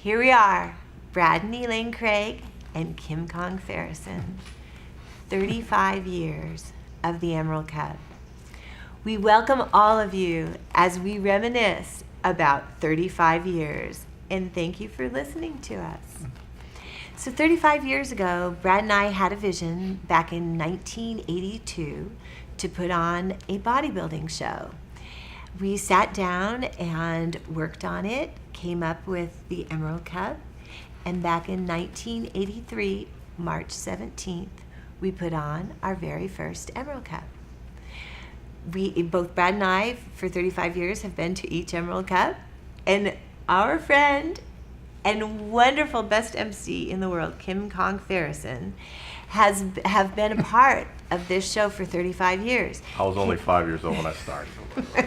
Here we are, Brad and Elaine Craig and Kim Kong Farrison. 35 years of the Emerald Cup. We welcome all of you as we reminisce about 35 years, and thank you for listening to us. So 35 years ago, Brad and I had a vision back in 1982 to put on a bodybuilding show. We sat down and worked on it, came up with the Emerald Cup, and back in 1983, March 17th, we put on our very first Emerald Cup. Both Brad and I, for 35 years, have been to each Emerald Cup, and our friend and wonderful best MC in the world, Kim Kong Farrison, have been a part of this show for 35 years. I was only 5 years old when I started.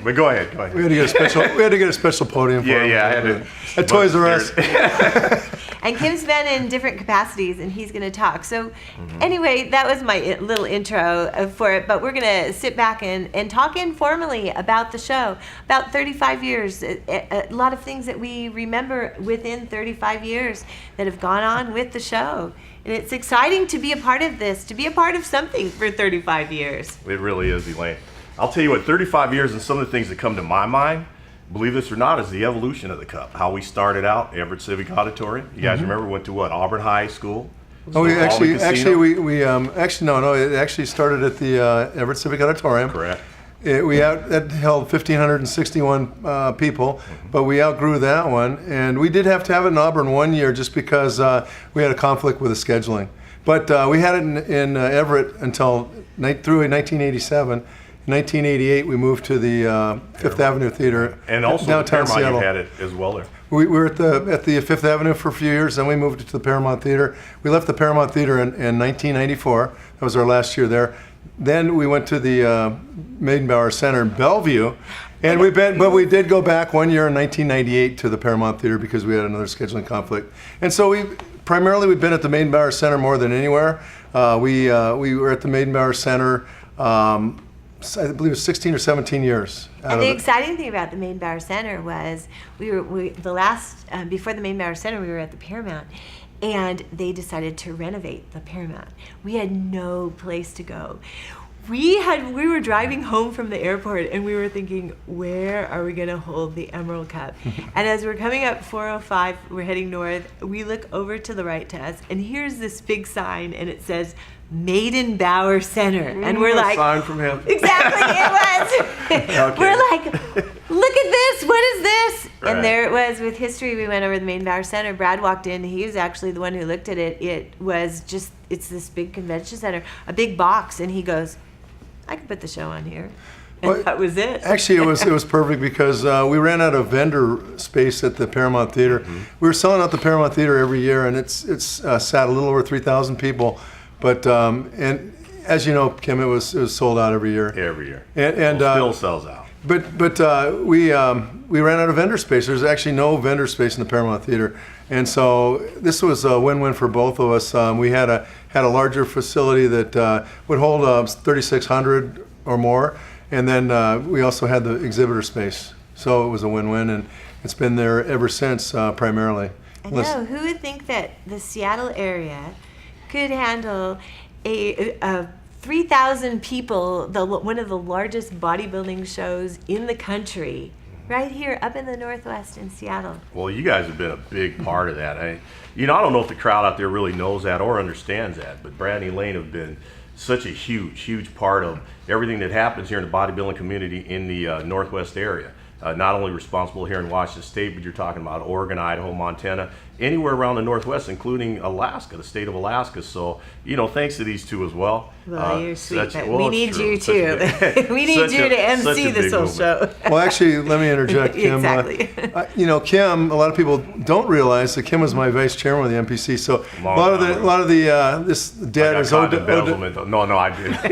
But go ahead. We had to get a special podium for him. Yeah, I had to. At Toys R Us. And Kim's been in different capacities, and he's going to talk. So anyway, that was my little intro for it. But we're going to sit back and talk informally about the show. About 35 years, a lot of things that we remember within 35 years that have gone on with the show. And it's exciting to be a part of this, to be a part of something for 35 years. It really is, Elaine. I'll tell you what, 35 years and some of the things that come to my mind, believe this or not, is the evolution of the Cup. How we started out, Everett Civic Auditorium. You guys remember, went to what, Auburn High School? Oh, it actually started at the Everett Civic Auditorium. Correct. That held 1,561 people, but we outgrew that one, and we did have to have it in Auburn one year just because we had a conflict with the scheduling. But we had it in Everett through 1987. In 1988, we moved to the Fifth Avenue Theater, and also downtown Paramount, Seattle. you had it as well there. We were at the Fifth Avenue for a few years, then we moved to the Paramount Theater. We left the Paramount Theater in 1994. That was our last year there. Then we went to the Maidenbauer Center in Bellevue, and we did go back one year in 1998 to the Paramount Theater because we had another scheduling conflict. And so we've been at the Maidenbauer Center more than anywhere. We were at the Maidenbauer Center. I believe it was 16 or 17 years. And the exciting thing about the Maidenbauer Center was before the Maidenbauer Center, we were at the Paramount, and they decided to renovate the Paramount. We had no place to go. We were driving home from the airport, and we were thinking, where are we going to hold the Emerald Cup? And as we're coming up 405, we're heading north, we look over to the right to us, and here's this big sign, and it says Maidenbauer Center. And we're like, sign from him. Exactly, it was. Okay. We're like, look at this, what is this? Right. And there it was with history. We went over to the Maidenbauer Center. Brad walked in. He was actually the one who looked at it. It's this big convention center, a big box, and he goes, I could put the show on here. And that was it. Actually, it was perfect because we ran out of vendor space at the Paramount Theater. We were selling out the Paramount Theater every year, and it's sat a little over 3,000 people. But and as you know, Kim, it was sold out every year. Every year. And still sells out. But we ran out of vendor space. There's actually no vendor space in the Paramount Theater, and so this was a win-win for both of us. We had a larger facility that would hold 3,600 or more, and then we also had the exhibitor space. So it was a win-win, and it's been there ever since, primarily. I know. Who would think that the Seattle area could handle a 3,000 people, one of the largest bodybuilding shows in the country, right here up in the Northwest in Seattle? Well, you guys have been a big part of that. I don't know if the crowd out there really knows that or understands that, but Brad and Elaine have been such a huge part of everything that happens here in the bodybuilding community in the Northwest area. Not only responsible here in Washington State, but you're talking about Oregon, Idaho, Montana, anywhere around the Northwest, including Alaska, the state of Alaska. So, thanks to these two as well. Well, you're sweet, but we need you too. We need you to MC this whole show. Well, actually, let me interject, Kim. Exactly. Kim, a lot of people don't realize that Kim was my vice chairman of the MPC. So a lot of this debt is owed to No, I didn't.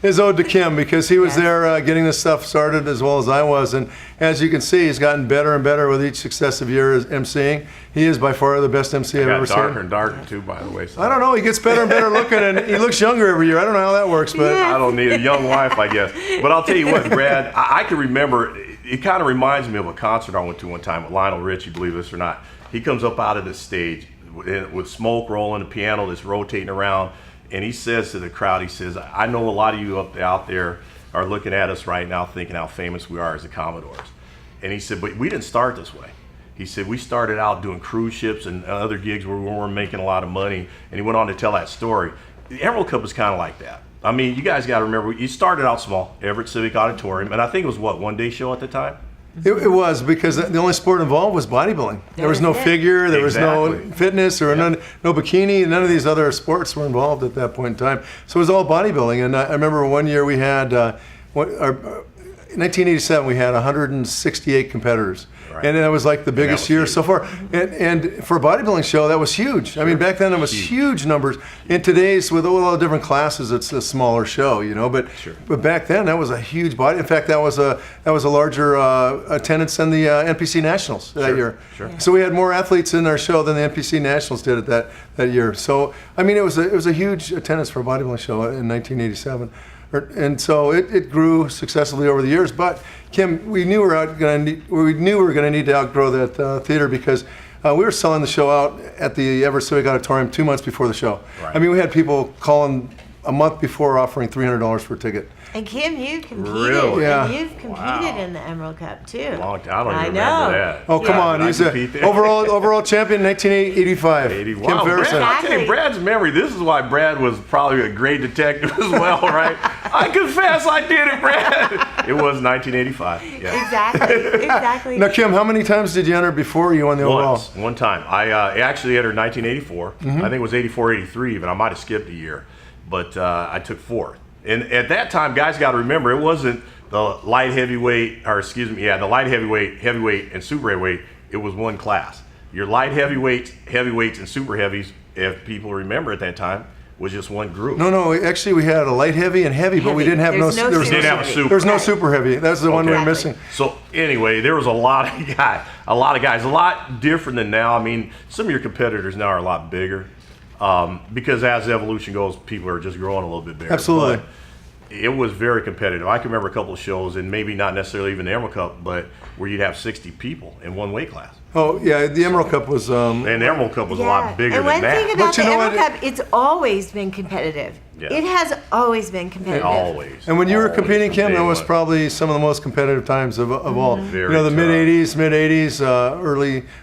is owed to Kim because he was there getting this stuff started as well as I was. And as you can see, he's gotten better and better with each successive year as MCing. He is by far the best MC I've ever seen. Darker and darker too, by the way. So. I don't know. He gets better and better looking, and he looks younger every year. I don't know how that works, but I don't need a young wife, I guess. But I'll tell you what, Brad, I can remember it kind of reminds me of a concert I went to one time with Lionel Richie, believe this or not. He comes up out of the stage with smoke rolling, the piano that's rotating around, and he says to the crowd, he says, I know a lot of you out there are looking at us right now thinking how famous we are as the Commodores. And he said, but we didn't start this way. He said, we started out doing cruise ships and other gigs where we weren't making a lot of money. And he went on to tell that story. The Emerald Cup was kind of like that. I mean, you guys got to remember, you started out small, Everett Civic Auditorium, and I think it was, what, one-day show at the time? It was, because the only sport involved was bodybuilding. There was no figure, there was no fitness, or no bikini, none of these other sports were involved at that point in time. So it was all bodybuilding. And I remember one year we had, in 1987, we had 168 competitors. Right. And that was like the biggest year so far. And for a bodybuilding show, that was huge. Sure. I mean, back then it was huge numbers. In today's, with all the different classes, it's a smaller show, you know. But back then, that was a huge body. In fact, that was a larger attendance than the NPC Nationals that year. Sure. So we had more athletes in our show than the NPC Nationals did at that year. So I mean, it was a huge attendance for a bodybuilding show in 1987. And so it grew successfully over the years. But Kim, we knew we were going to need to outgrow that theater, because we were selling the show out at the Everett Civic Auditorium 2 months before the show. Right. I mean, we had people calling a month before offering $300 for a ticket. And Kim, you competed. Really? Yeah. And you've competed in the Emerald Cup too. Long time. I don't even remember that. Oh, come on. He's an overall champion in 1985. Kim Farrison. I tell you, Brad's memory, this is why Brad was probably a great detective as well, right? I confess I did it, Brad. It was 1985. Yeah. Exactly. Now, Kim, how many times did you enter before you won the overall? One time. I actually entered 1984. I think it was 84, 83 even. I might have skipped a year. But I took fourth. And at that time, guys got to remember, it wasn't the light heavyweight, the light heavyweight, and super heavyweight. It was one class. Your light heavyweights, and super heavies, if people remember at that time, was just one group. No, actually we had a light heavy and heavy, but we didn't have no super. There's no super heavy. That's the one we were missing. So anyway, there was a lot of guys, a lot different than now. I mean, some of your competitors now are a lot bigger. Because as evolution goes, people are just growing a little bit bigger. Absolutely. But it was very competitive. I can remember a couple of shows, and maybe not necessarily even the Emerald Cup, but where you'd have 60 people in one weight class. Oh, yeah, the Emerald Cup was... and the Emerald Cup was a lot bigger than that. And one thing about the Emerald Cup, it's always been competitive. Yeah. It has always been competitive. Always. And when you were competing, Kim, that was probably some of the most competitive times of all. Very the mid-'80s,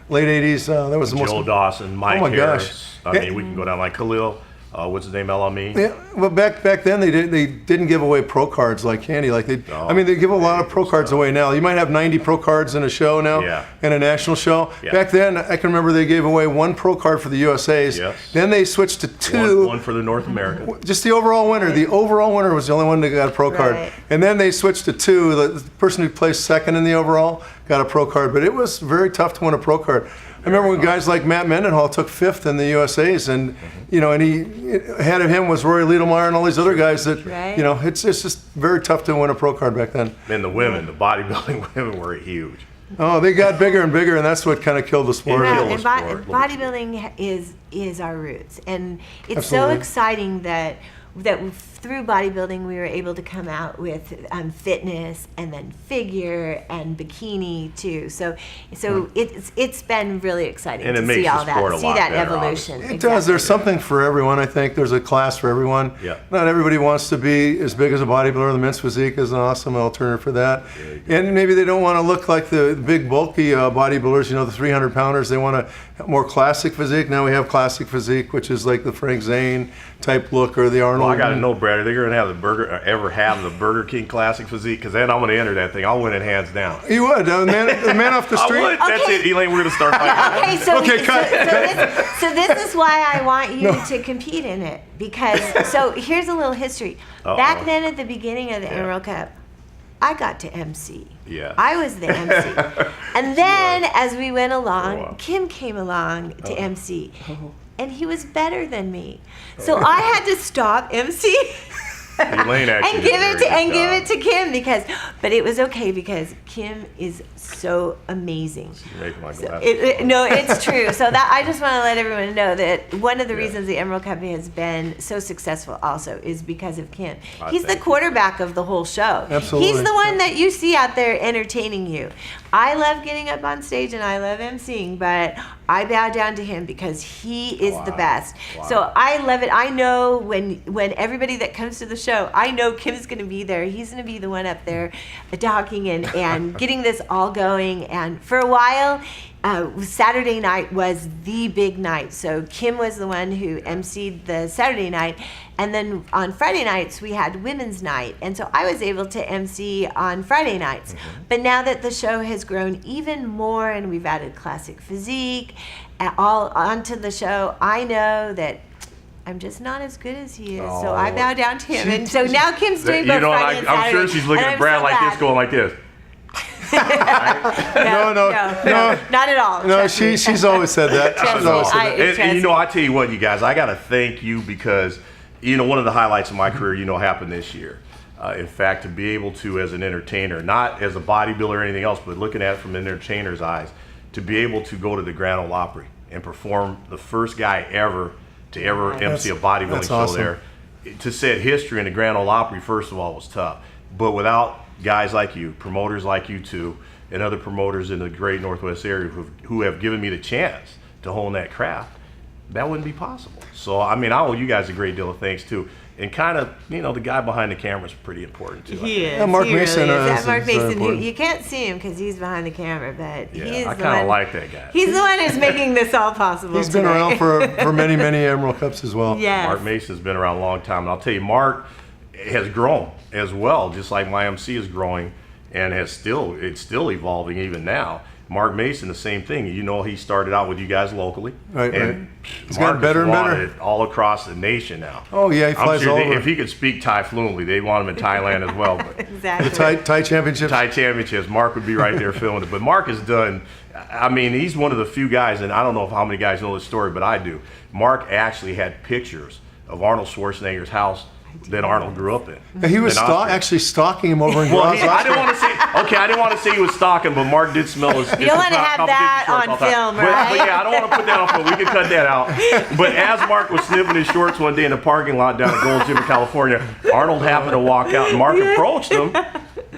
late 80s, that was the most... Joe Dawson, Mike Harris. I mean, we can go down like Khalil. What's his name? El-Amin. Yeah, well, back then they didn't give away pro cards like candy. Like they give a lot of pro cards away now. You might have 90 pro cards in a show now, in a national show. Yeah. Back then, I can remember they gave away one pro card for the USA's. Yes. Then they switched to two. One for the North America. Just the overall winner. The overall winner was the only one that got a pro card. And then they switched to two. The person who placed second in the overall got a pro card. But it was very tough to win a pro card. I remember when guys like Matt Mendenhall took fifth in the USA's, and and ahead of him was Rory Liedlmeyer and all these other guys that it's just very tough to win a pro card back then. And the women, the bodybuilding women were huge. Oh, they got bigger and bigger, and that's what kind of killed the sport. Bodybuilding is our roots, and it's so exciting that through bodybuilding we were able to come out with fitness and then figure and bikini too. So it's been really exciting to see all that, see that evolution. It does. There's something for everyone. I think there's a class for everyone. Yeah. Not everybody wants to be as big as a bodybuilder. The men's physique is an awesome alternative for that. And maybe they don't want to look like the big bulky bodybuilders. The 300 pounders. They want a more classic physique. Now we have classic physique, which is like the Frank Zane type look or the Arnold. Well, I got to know, Brad, are they going to have the Burger King classic physique? Because then I'm going to enter that thing. I'll win it hands down. You would. The man off the street. I would. That's it, Elaine. We're going to start fighting. So this is why I want you to compete in it. Because, so here's a little history. Back then at the beginning of the Emerald Cup, I got to MC. Yeah. I was the MC. And then as we went along, Kim came along to MC. And he was better than me. So I had to stop MC. Elaine actually and give did it a to very good give it to Kim but it was okay because Kim is so amazing. You're making my So glasses. no, it's true. So that I just want to let everyone know that one of the Yeah. reasons the Emerald Cup has been so successful also is because of Kim. I He's the thank you. quarterback of the whole show. Absolutely. He's the one that you see out there entertaining you. I love getting up on stage and I love emceeing, but I bow down to him because he is the Wow. best. Wow. So I love it. I know when everybody that comes to the show, I know Kim's going to be there. He's going to be the one up there talking and getting this all going. And for a while, Saturday night was the big night. So Kim was the one who emceed the Saturday night. And then on Friday nights, we had women's night. And so I was able to MC on Friday nights. But now that the show has grown even more and we've added classic physique all onto the show, I know that I'm just not as good as he is. So I bow down to him. And so now Kim's doing both Friday and I'm Saturday. sure she's looking and at I'm Brad so like glad. this, going like this. No, not at all. No, Trust me. she's always said that. Trust She's me. always said that. And I tell you what, you guys, I got to thank you because, one of the highlights of my career, happened this year. In fact, to be able to, as an entertainer, not as a bodybuilder or anything else, but looking at it from an entertainer's eyes, to be able to go to the Grand Ole Opry and perform the first guy ever to ever MC a bodybuilding that's show awesome. there. To set history in the Grand Ole Opry, first of all, was tough. But without guys like you, promoters like you too, and other promoters in the great Northwest area who have given me the chance to hone that craft, that wouldn't be possible. So, I owe you guys a great deal of thanks too. And kind of, the guy behind the camera is pretty important too. He is. Yeah, Mark He Mason Really is. is- That Mark is Mason, who important. you can't see him because he's behind the camera, but Yeah, he's I the kind of one. like that guy. He's the one who's making this all possible. He's been today. around for many, many Emerald Cups as well. Yes. Mark Mason's been around a long time. And I'll tell you, Mark has grown as well, just like my MC is growing and it's still evolving even now. Mark Mason, the same thing. He started out with you guys locally. Right, and He's Mark gotten better is and better. wanted all across the nation now. Oh, yeah, he flies I'm sure all over. if he could speak Thai fluently, they'd want him in Thailand as well. But Exactly. The Thai Championships. Thai championships, Mark would be right there filming it. But Mark has done, he's one of the few guys, and I don't know how many guys know this story, but I do. Mark actually had pictures of Arnold Schwarzenegger's house that Arnold grew up in. And he was in Austria. actually stalking him over in Well, Graz, I didn't Austria. want to say he was stalking, but Mark did smell his. You don't want to have that on film, right? But yeah, I don't want to put that on film. We can cut that out. But as Mark was sniffing his shorts one day in the parking lot down at Gold's Gym in California, Arnold happened to walk out, and Mark approached him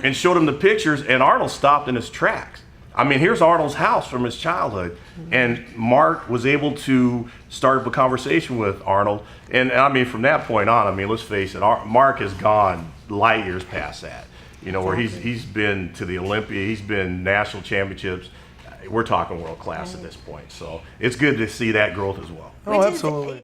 and showed him the pictures, and Arnold stopped in his tracks. Here's Arnold's house from his childhood, and Mark was able to start up a conversation with Arnold. And from that point on, let's face it, Mark has gone light years past that. Where he's been to the Olympia, he's been national championships. We're talking world class at this point. So it's good to see that growth as well. Oh, Which is- absolutely.